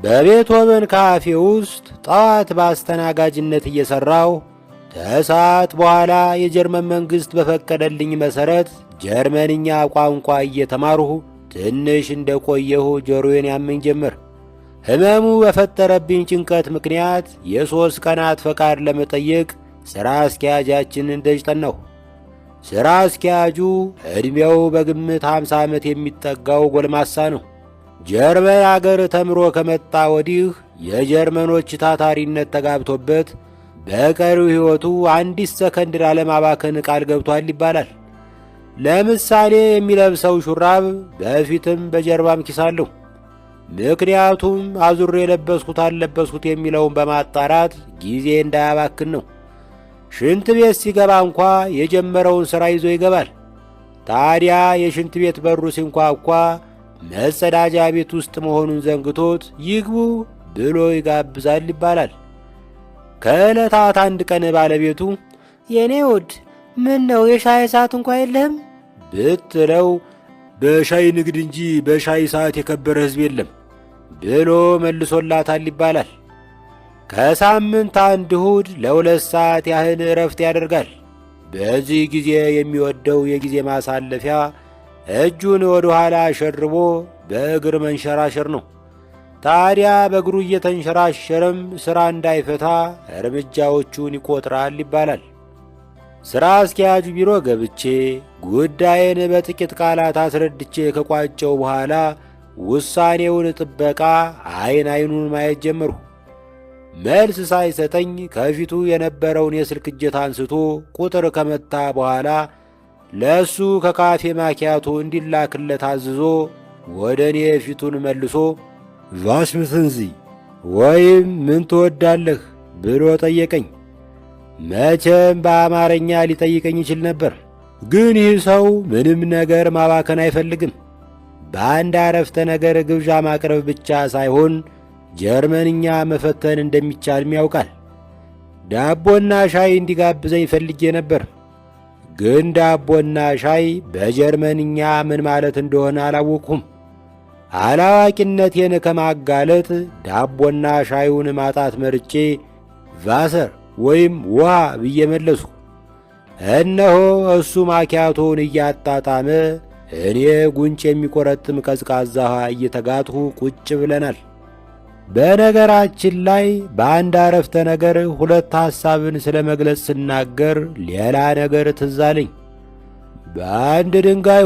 በቤትሆቨን ካፌ ውስጥ ጠዋት በአስተናጋጅነት እየሠራሁ ከሰዓት በኋላ የጀርመን መንግሥት በፈቀደልኝ መሠረት ጀርመንኛ ቋንቋ እየተማርሁ ትንሽ እንደቆየሁ ጆሮዬን ያመኝ ጀመር። ሕመሙ በፈጠረብኝ ጭንቀት ምክንያት የ3 ቀናት ፈቃድ ለመጠየቅ ሥራ አስኪያጃችንን ደጅ ጠናሁ። ሥራ አስኪያጁ ዕድሜው በግምት 50 ዓመት የሚጠጋው ጎልማሳ ነው። ጀርመን አገር ተምሮ ከመጣ ወዲህ የጀርመኖች ታታሪነት ተጋብቶበት በቀሪው ሕይወቱ አንዲት ሰከንድ ላለማባከን ቃል ገብቷል ይባላል። ለምሳሌ የሚለብሰው ሹራብ በፊትም በጀርባም ኪስ አለው። ምክንያቱም አዙሬ የለበስኩት አልለበስኩት የሚለውን በማጣራት ጊዜ እንዳያባክን ነው። ሽንት ቤት ሲገባ እንኳ የጀመረውን ሥራ ይዞ ይገባል። ታዲያ የሽንት ቤት በሩ ሲንኳኳ መጸዳጃ ቤት ውስጥ መሆኑን ዘንግቶት ይግቡ ብሎ ይጋብዛል ይባላል። ከዕለታት አንድ ቀን ባለቤቱ የኔ ውድ ምን ነው የሻይ ሰዓት እንኳ የለህም ብትለው በሻይ ንግድ እንጂ በሻይ ሰዓት የከበረ ሕዝብ የለም ብሎ መልሶላታል ይባላል። ከሳምንት አንድ እሁድ ለ2 ሰዓት ያህል እረፍት ያደርጋል። በዚህ ጊዜ የሚወደው የጊዜ ማሳለፊያ እጁን ወደ ኋላ ሸርቦ በእግር መንሸራሸር ነው። ታዲያ በእግሩ እየተንሸራሸረም ሥራ እንዳይፈታ እርምጃዎቹን ይቆጥራል ይባላል። ሥራ አስኪያጁ ቢሮ ገብቼ ጉዳዬን በጥቂት ቃላት አስረድቼ ከቋጨው በኋላ ውሳኔውን ጥበቃ አይን አይኑን ማየት ጀመርሁ። መልስ ሳይሰጠኝ ከፊቱ የነበረውን የስልክ እጀታ አንስቶ ቁጥር ከመታ በኋላ ለእሱ ከካፌ ማኪያቶ እንዲላክለት አዝዞ ወደ እኔ ፊቱን መልሶ ቫሽ ምትንዚ ወይም ምን ትወዳለህ ብሎ ጠየቀኝ። መቼም በአማርኛ ሊጠይቀኝ ይችል ነበር፣ ግን ይህ ሰው ምንም ነገር ማባከን አይፈልግም። በአንድ አረፍተ ነገር ግብዣ ማቅረብ ብቻ ሳይሆን ጀርመንኛ መፈተን እንደሚቻልም ያውቃል። ዳቦና ሻይ እንዲጋብዘኝ ፈልጌ ነበር፣ ግን ዳቦና ሻይ በጀርመንኛ ምን ማለት እንደሆነ አላወቅሁም። አላዋቂነቴን ከማጋለጥ ዳቦና ሻዩን ማጣት መርጬ ቫሰር ወይም ውሃ ብዬ መለስሁ። እነሆ እሱ ማኪያቶውን እያጣጣመ እኔ ጉንጭ የሚቆረጥም ቀዝቃዛ ውሃ እየተጋጥሁ ቁጭ ብለናል። በነገራችን ላይ በአንድ አረፍተ ነገር 2 ሐሳብን ስለ መግለጽ ስናገር ሌላ ነገር ትዝ አለኝ። በአንድ ድንጋይ